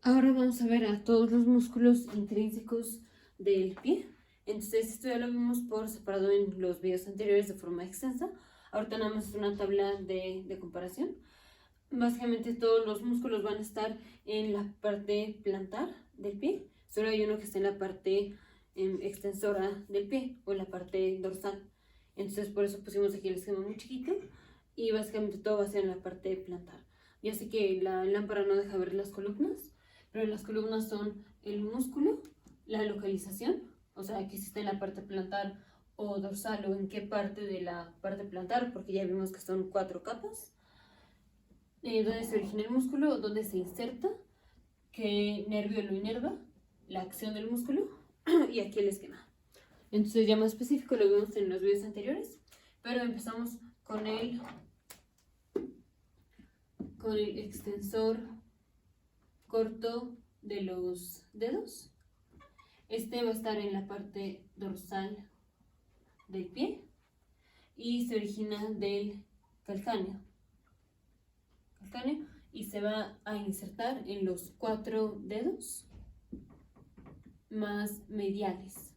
Ahora vamos a ver a todos los músculos intrínsecos del pie. Entonces, esto ya lo vimos por separado en los videos anteriores de forma extensa. Ahorita nada más es una tabla de comparación. Básicamente todos los músculos van a estar en la parte plantar del pie. Solo hay uno que está en la parte extensora del pie o la parte dorsal. Entonces por eso pusimos aquí el esquema muy chiquito y básicamente todo va a ser en la parte plantar. Ya sé que la lámpara no deja ver las columnas, pero las columnas son el músculo, la localización, o sea que si está en la parte plantar o dorsal o en qué parte de la parte plantar, porque ya vimos que son 4 capas. Dónde se origina el músculo, dónde se inserta, qué nervio lo inerva, la acción del músculo y aquí el esquema. Entonces ya más específico lo vimos en los videos anteriores, pero empezamos con el extensor corto de los dedos. Este va a estar en la parte dorsal del pie y se origina del calcáneo y se va a insertar en los 4 dedos más mediales.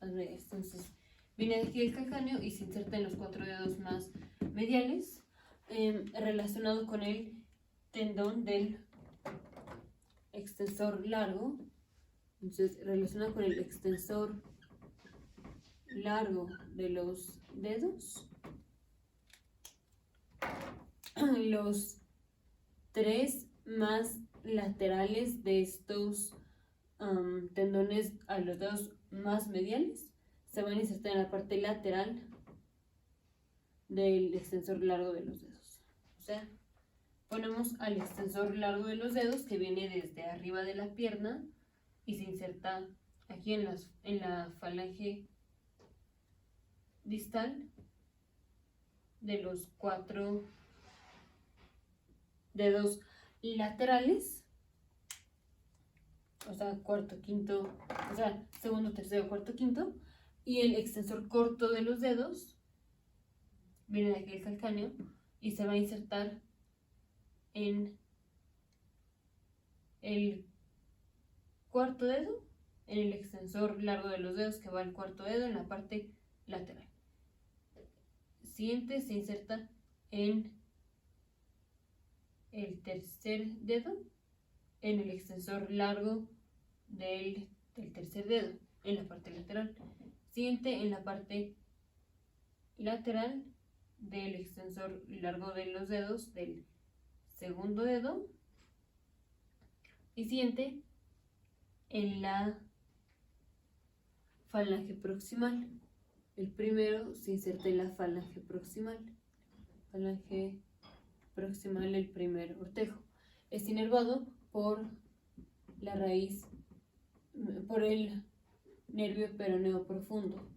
Entonces viene de aquí el calcáneo y se inserta en los 4 dedos más mediales, relacionado con el tendón del extensor largo. Entonces relacionado con el extensor largo de los dedos, los 3 más laterales de estos tendones a los dedos más mediales se van a insertar en la parte lateral del extensor largo de los dedos. O sea, ponemos al extensor largo de los dedos que viene desde arriba de la pierna y se inserta aquí en la falange distal de los 4 dedos laterales, o sea, cuarto, quinto, o sea, segundo, tercero, cuarto, quinto, y el extensor corto de los dedos viene de aquí el calcáneo y se va a insertar en el cuarto dedo, en el extensor largo de los dedos que va al cuarto dedo en la parte lateral. Siguiente se inserta en el tercer dedo, en el extensor largo del tercer dedo, en la parte lateral. Siguiente en la parte lateral del extensor largo de los dedos del segundo dedo. Y siguiente en la falange proximal. El primero se inserta en la falange proximal. Falange proximal, el primer ortejo. Es inervado por la raíz, por el nervio peroneo profundo.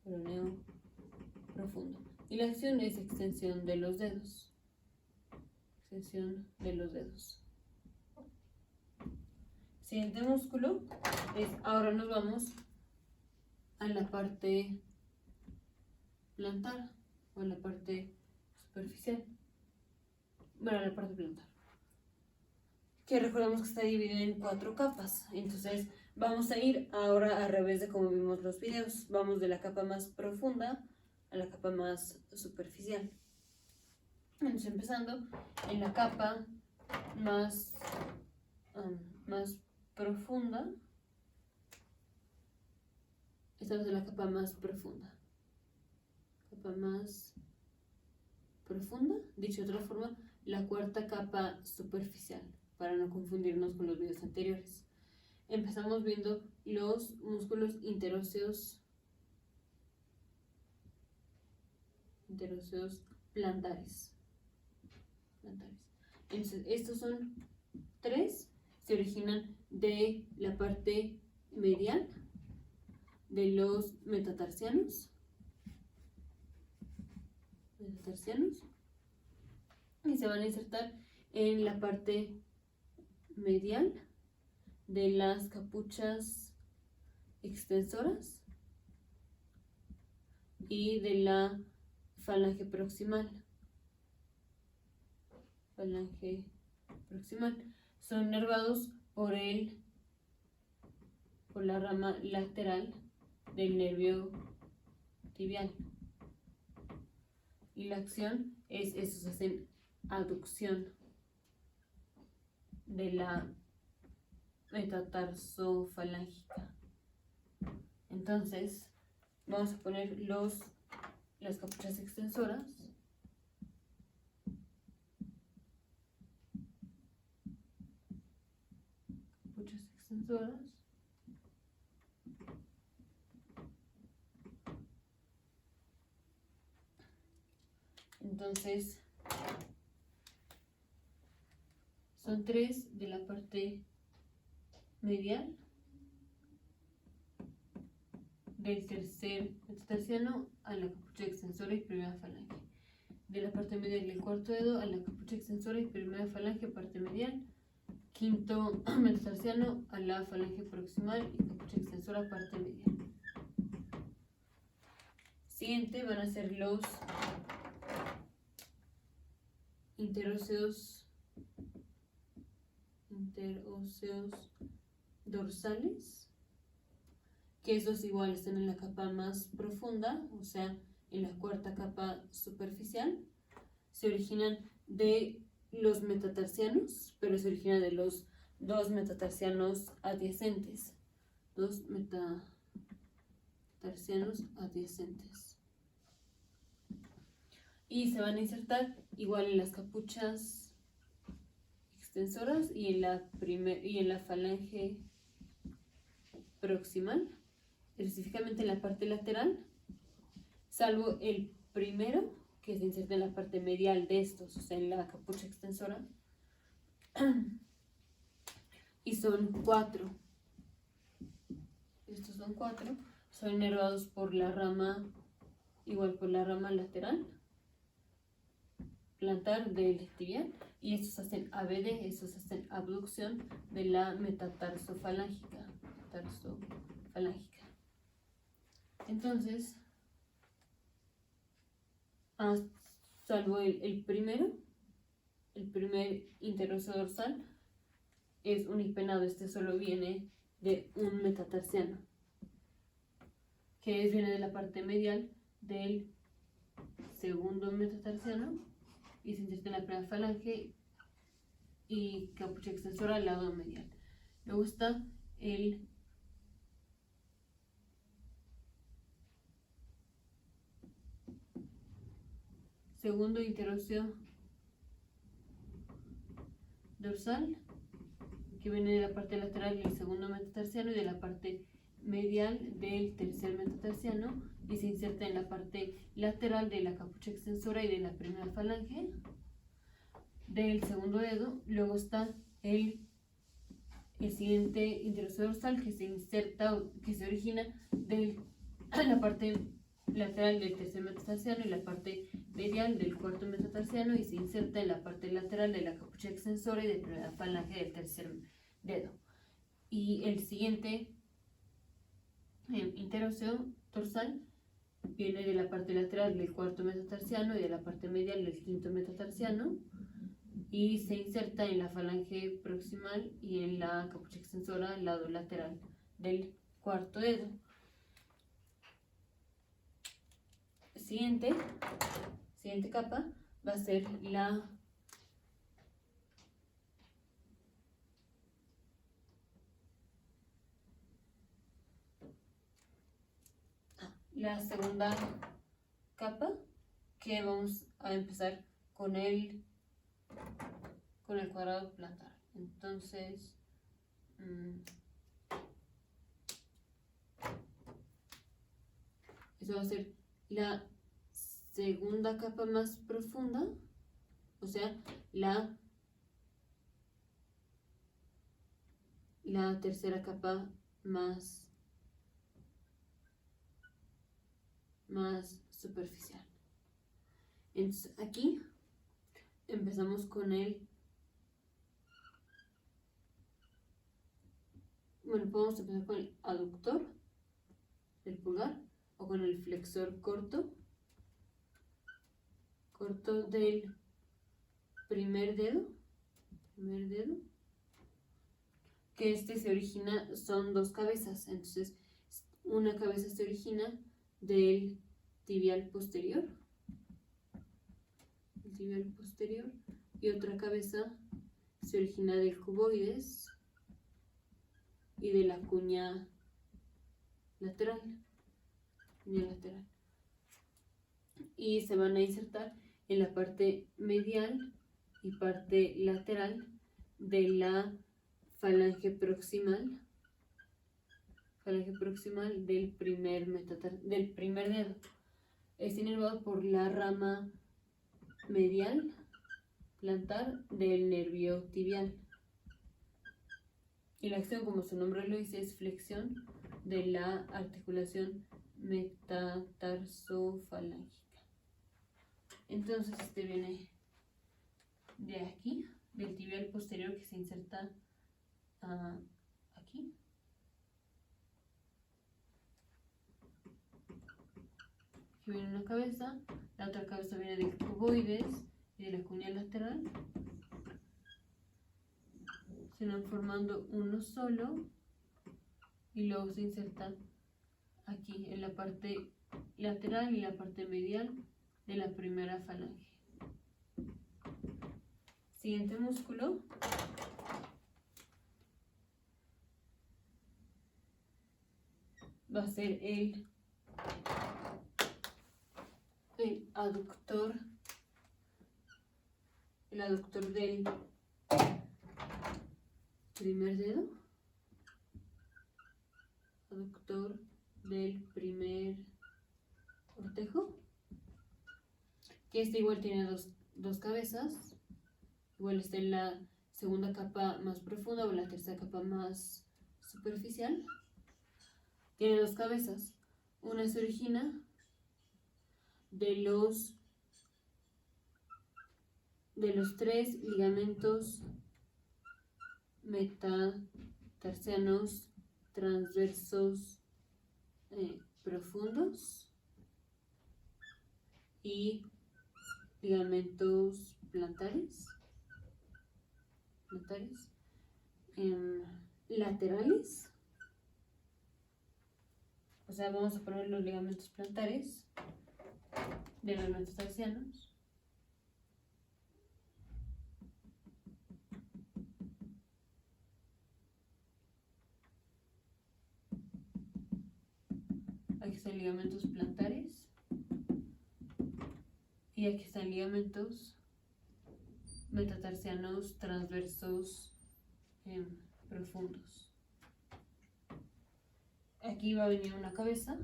Peroneo profundo. Y la acción es extensión de los dedos. Extensión de los dedos. Siguiente músculo es, ahora nos vamos a la parte plantar o a la parte superficial. Bueno, a la parte plantar. Que recordemos que está dividido en 4 capas. Entonces vamos a ir ahora al revés de como vimos los videos. Vamos de la capa más profunda a la capa más superficial. Entonces empezando en la capa más profunda. Esta es la capa más profunda. Capa más profunda, dicho de otra forma, la cuarta capa superficial, para no confundirnos con los videos anteriores. Empezamos viendo los músculos interóseos plantares. Entonces, estos son 3, se originan de la parte medial de los metatarsianos y se van a insertar en la parte medial de las capuchas extensoras y de la falange proximal. son inervados por la rama lateral del nervio tibial. Y la acción es, estos hacen aducción de la metatarsofalángica. Entonces, vamos a poner las capuchas extensoras. Capuchas extensoras. Entonces, son 3 de la parte medial del tercer metatarsiano a la capucha extensora y primera falange. De la parte medial del cuarto dedo a la capucha extensora y primera falange, parte medial. Quinto metatarsiano a la falange proximal y capucha extensora, parte medial. Siguiente van a ser los interóseos dorsales, que esos igual están en la capa más profunda, o sea, en la cuarta capa superficial. Se originan de los metatarsianos, pero se originan de los 2 metatarsianos adyacentes. 2 metatarsianos adyacentes. Y se van a insertar igual en las capuchas extensoras y en la falange proximal, específicamente en la parte lateral, salvo el primero, que se inserta en la parte medial de estos, o sea, en la capucha extensora. Y son 4. Estos son 4. Son inervados por la rama, igual por la rama lateral plantar del tibial, y estos hacen ABD, estos hacen abducción de la metatarsofalángica. Entonces, salvo el primer interóseo dorsal es unipenado, este solo viene de un metatarsiano, que viene de la parte medial del segundo metatarsiano y se inserta en la primera falange y capucha extensora al lado medial. Luego está el segundo interóseo dorsal, que viene de la parte lateral del segundo metatarsiano y de la parte medial del tercer metatarsiano, y se inserta en la parte lateral de la capucha extensora y de la primera falange del segundo dedo. Luego está el siguiente interóseo dorsal, que se inserta, que se origina de la parte lateral del tercer metatarsiano y la parte medial del cuarto metatarsiano, y se inserta en la parte lateral de la capucha extensora y de la primera falange del tercer dedo. Y el siguiente interóseo dorsal viene de la parte lateral del cuarto metatarsiano y de la parte medial del quinto metatarsiano, y se inserta en la falange proximal y en la capucha extensora al lado lateral del cuarto dedo. Siguiente capa va a ser la segunda capa, que vamos a empezar con el cuadrado plantar. Entonces, eso va a ser la segunda capa más profunda, o sea, la tercera capa más superficial. Entonces, aquí empezamos con podemos empezar con el aductor del pulgar o con el flexor corto del primer dedo, que se origina son dos cabezas. Entonces, una cabeza se origina del tibial posterior, y otra cabeza se origina del cuboides y de la cuña lateral. Y se van a insertar en la parte medial y parte lateral de la falange proximal del primer dedo. Es inervado por la rama medial plantar del nervio tibial. Y la acción, como su nombre lo dice, es flexión de la articulación metatarsofalángica. Entonces viene de aquí, del tibial posterior, que se inserta aquí. Aquí viene una cabeza, la otra cabeza viene del cuboides y de la cuña lateral. Se van formando uno solo y luego se inserta aquí en la parte lateral y la parte medial de la primera falange. Siguiente músculo va a ser el aductor del primer dedo, aductor del primer cortejo, que igual tiene dos cabezas, igual está en la segunda capa más profunda o la tercera capa más superficial. Tiene dos cabezas, una se origina de los tres ligamentos metatarsianos transversos profundos y ligamentos plantares laterales. O sea, vamos a poner los ligamentos plantares de los metatarsianos. Aquí están ligamentos plantares y aquí están ligamentos metatarsianos transversos profundos. Aquí va a venir una cabeza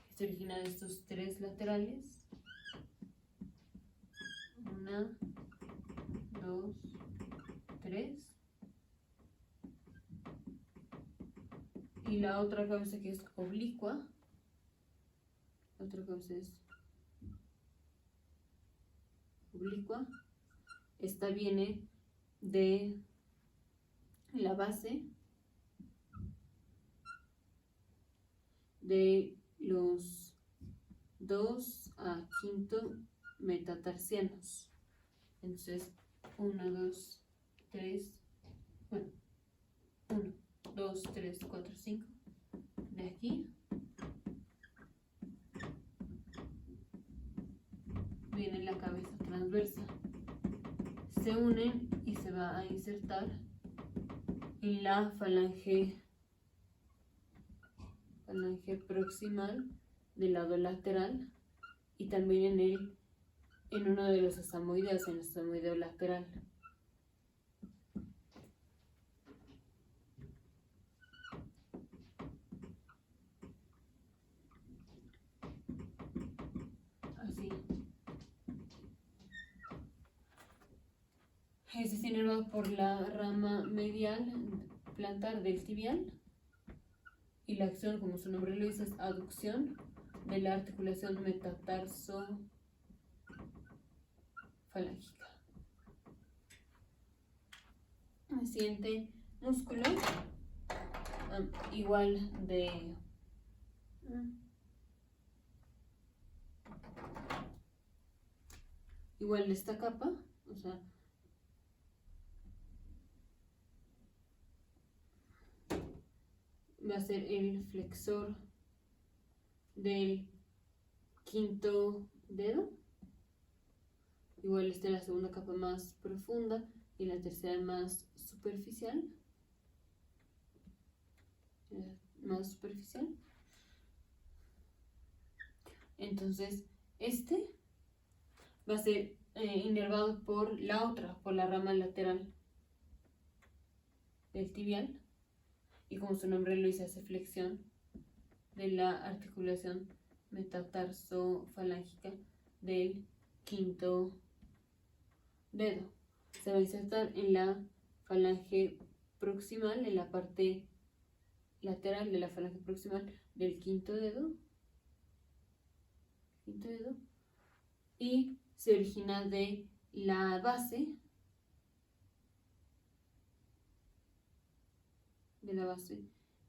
que se origina de estos tres laterales. 1, 2, 3. Y la otra cabeza, que es oblicua. La otra cabeza es oblicua. Esta viene de la base de los 2 a 5 metatarsianos. Entonces, 1, 2, 3, bueno, 1, 2, 3, 4, 5. De aquí viene la cabeza transversa. Se unen y se va a insertar en la falange proximal del lado lateral y también en uno de los estamoideos, en el estamoideo lateral. Así. Este es inervado por la rama medial plantar del tibial. Y la acción, como su nombre lo dice, es aducción de la articulación metatarsofalángica. El siguiente músculo, igual de esta capa, o sea, va a ser el flexor del quinto dedo. Igual esta es la segunda capa más profunda y la tercera más superficial. Entonces este va a ser inervado por la otra, por la rama lateral del tibial, y como su nombre lo dice, hace flexión de la articulación metatarsofalángica del quinto dedo. Se va a insertar en la falange proximal, en la parte lateral de la falange proximal del quinto dedo, y se origina de la base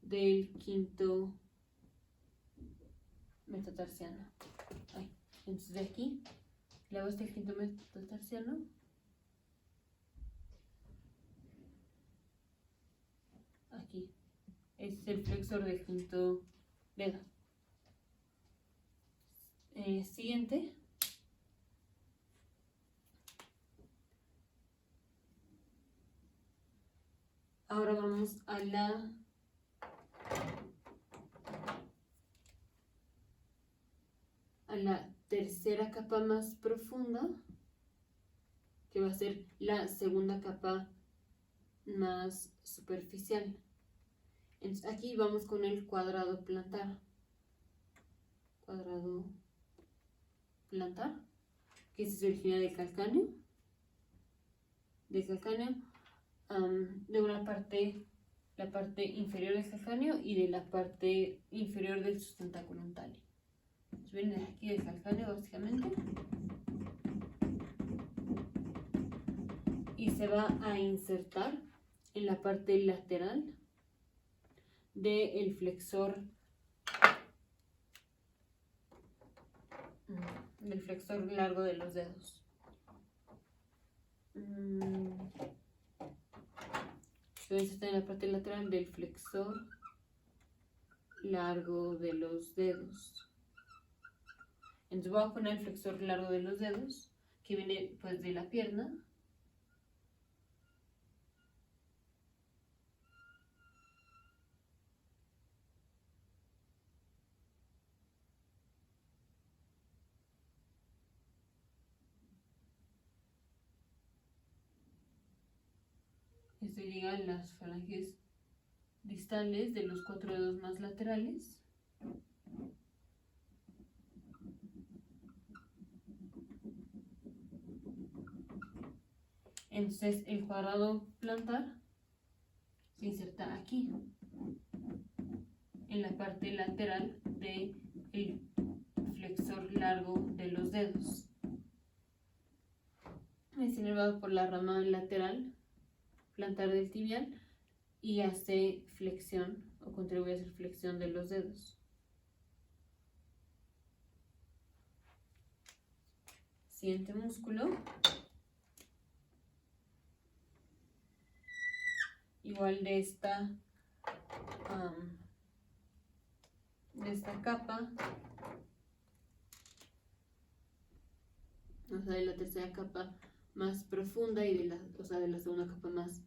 del quinto metatarsiano. Entonces de aquí, la base del quinto metatarsiano aquí es el flexor del quinto dedo. Siguiente, ahora vamos a la tercera capa más profunda, que va a ser la segunda capa más superficial. Entonces aquí vamos con el cuadrado plantar, que se origina del calcáneo, de una parte, la parte inferior del calcáneo y de la parte inferior del sustentáculo tálamo. Viene de aquí del calcáneo básicamente y se va a insertar en la parte lateral del flexor largo de los dedos. Se va a insertar en la parte lateral del flexor largo de los dedos. Entonces voy a poner el flexor largo de los dedos, que viene pues de la pierna. Esto llega a las falanges distales de los 4 dedos más laterales. Entonces el cuadrado plantar se inserta aquí, en la parte lateral del flexor largo de los dedos. Es inervado por la rama lateral plantar del tibial y hace flexión o contribuye a hacer flexión de los dedos. Siguiente músculo. Igual de esta capa, o sea, de la tercera capa más profunda y de la segunda capa más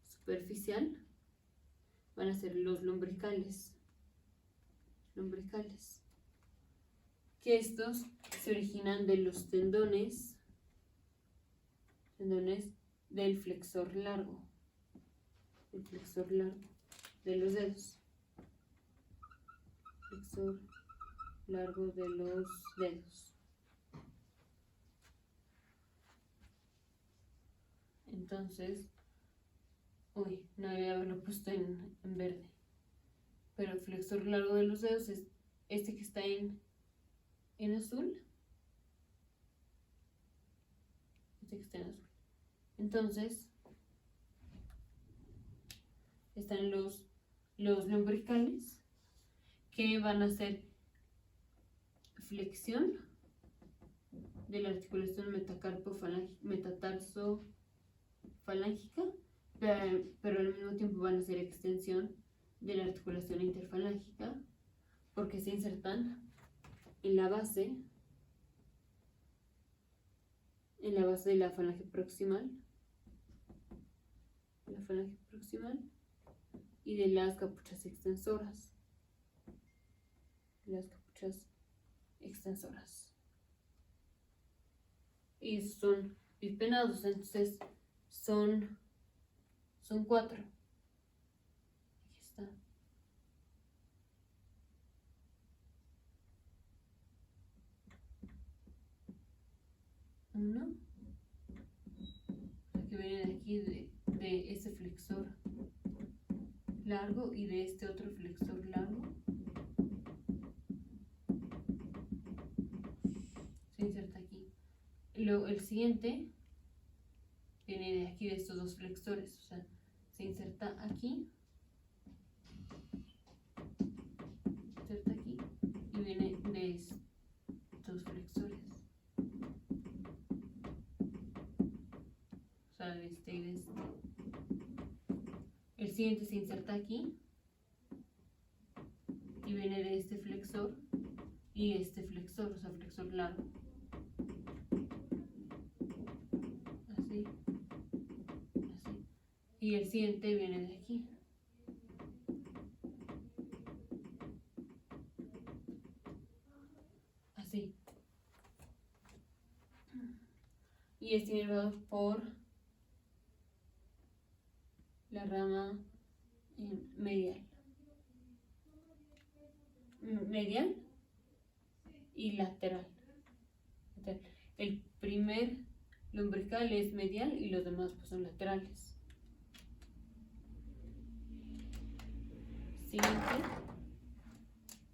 superficial, van a ser los lumbricales, que estos se originan de los tendones del flexor largo de los dedos. Flexor largo de los dedos. Entonces, no debía haberlo puesto en verde. Pero el flexor largo de los dedos es este que está en azul. Entonces, están los lumbricales, que van a hacer flexión de la articulación metatarsofalángica, pero al mismo tiempo van a hacer extensión de la articulación interfalángica porque se insertan en la base de la falange proximal, y de las capuchas extensoras. Y son bipenados, entonces son 4. Aquí está. Uno. Que viene de aquí de ese flexor largo y de este otro flexor largo. Se inserta aquí. Y luego el siguiente viene de aquí, de estos dos flexores, o sea, se inserta aquí y viene de estos flexores, o sea, de este y de este. El siguiente se inserta aquí y viene de este flexor y este flexor, o sea, flexor largo. Así. Y el siguiente viene de aquí. Así. Y es inervado por la rama medial y lateral. El primer lumbrical es medial y los demás pues son laterales. Siguiente.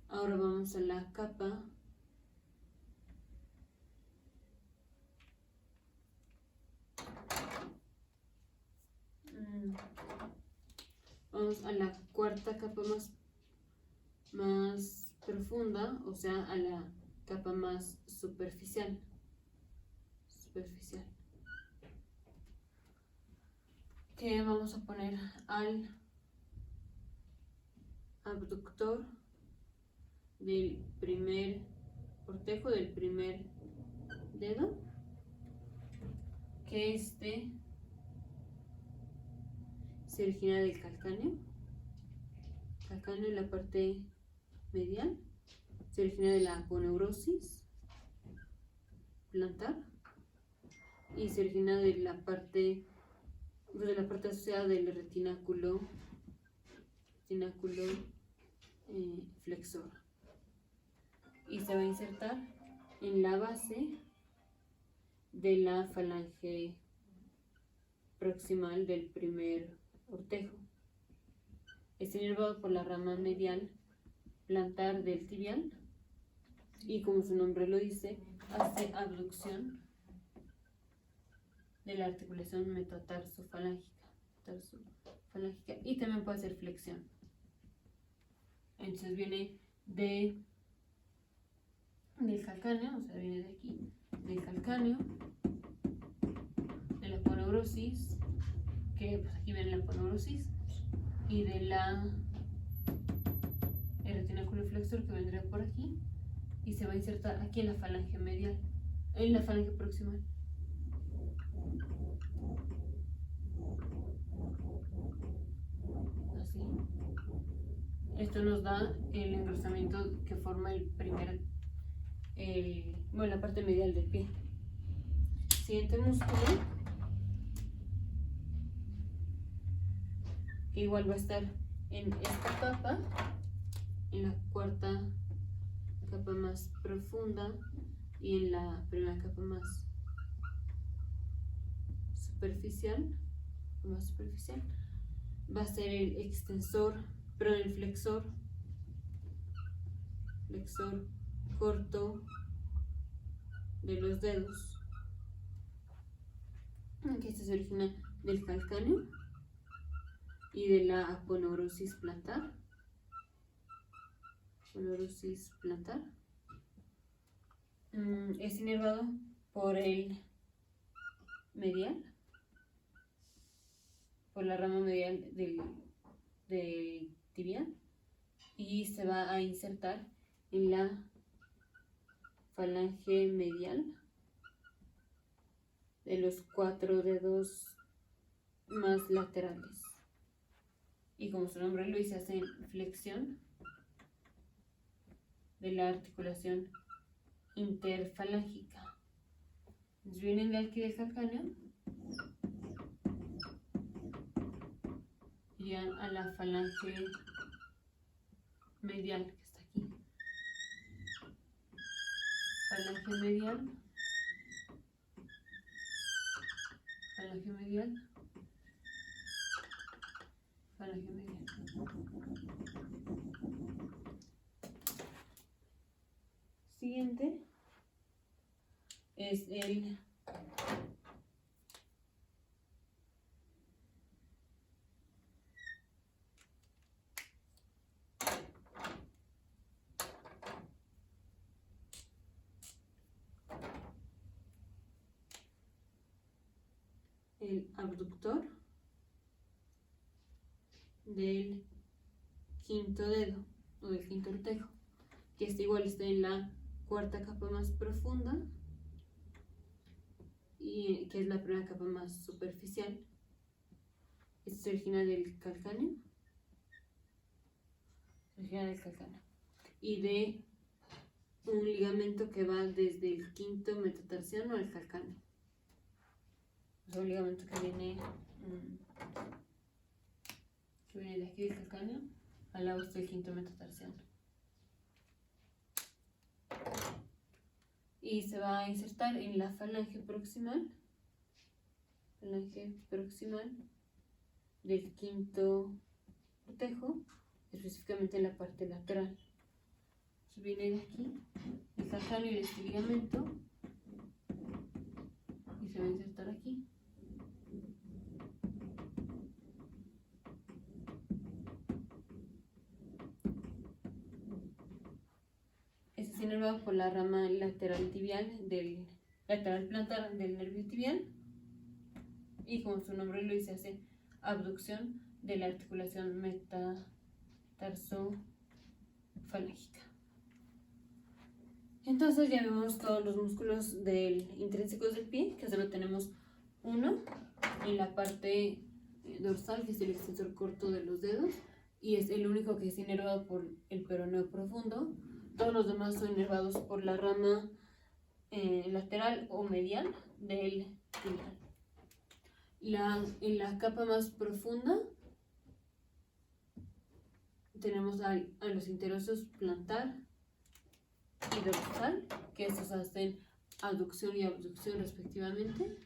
Ahora vamos a la capa vamos a la cuarta capa más profunda, o sea, a la capa más superficial. Que vamos a poner al abductor del primer cortejo, del primer dedo, que se origina del calcáneo en la parte medial, se origina de la aponeurosis plantar y se origina de la parte asociada del retináculo flexor, y se va a insertar en la base de la falange proximal del primer cortejo. Es inervado por la rama medial plantar del tibial y, como su nombre lo dice, hace abducción de la articulación metatarsofalangica y también puede hacer flexión. Entonces viene del calcáneo, o sea, viene de aquí, del calcáneo, de la aponeurosis, que pues aquí viene la aponeurosis, y de el retináculo flexor, que vendrá por aquí y se va a insertar aquí en la falange medial, en la falange proximal. Así. Esto nos da el engrosamiento que forma la parte medial del pie. Siguiente músculo, que igual va a estar en esta capa, en la cuarta capa más profunda y en la primera capa más superficial, va a ser el el flexor corto de los dedos, que este se origina del calcáneo y de la aponeurosis plantar. Es inervado por el medial, por la rama medial del tibial y se va a insertar en la falange medial de los 4 dedos más laterales. Y como su nombre lo dice, hace flexión de la articulación interfalángica. Entonces vienen de aquí del calcáneo y llegan a la falange medial que está aquí. Falange medial, falange medial, falange medial. Siguiente es el abductor del quinto dedo o del quinto ortejo, que este igual está en la cuarta capa más profunda y que es la primera capa más superficial. Este se origina del calcáneo, y de un ligamento que va desde el quinto metatarsiano al calcáneo. Es un ligamento que viene de aquí del calcáneo al lado del quinto metatarsiano. Y se va a insertar en la falange proximal del quinto ortejo, específicamente en la parte lateral. Entonces viene de aquí el calcáneo y este ligamento y se va a insertar aquí. Este es inervado por la rama lateral tibial del lateral plantar del nervio tibial y como su nombre lo dice, hace abducción de la articulación metatarsofalángica. Entonces ya vemos todos los músculos intrínsecos del pie, que solo tenemos uno en la parte dorsal, que es el extensor corto de los dedos, y es el único que es inervado por el peroneo profundo. Todos los demás son inervados por la rama lateral o medial del tibial. En la capa más profunda tenemos a los interosos plantar y dorsal, que estos hacen aducción y abducción respectivamente.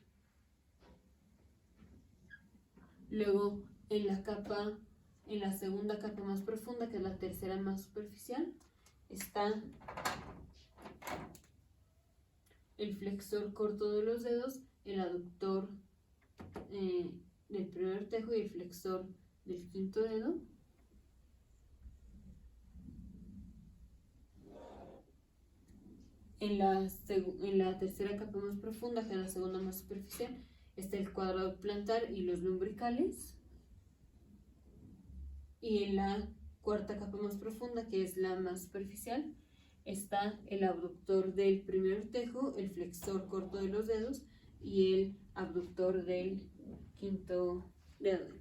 Luego en la segunda capa más profunda, que es la tercera más superficial, está el flexor corto de los dedos, el aductor del primer ortejo y el flexor del quinto dedo. En la tercera capa más profunda, que es la segunda más superficial, está el cuadrado plantar y los lumbricales. Y en la cuarta capa más profunda, que es la más superficial, está el abductor del primer ortejo, el flexor corto de los dedos y el abductor del quinto dedo.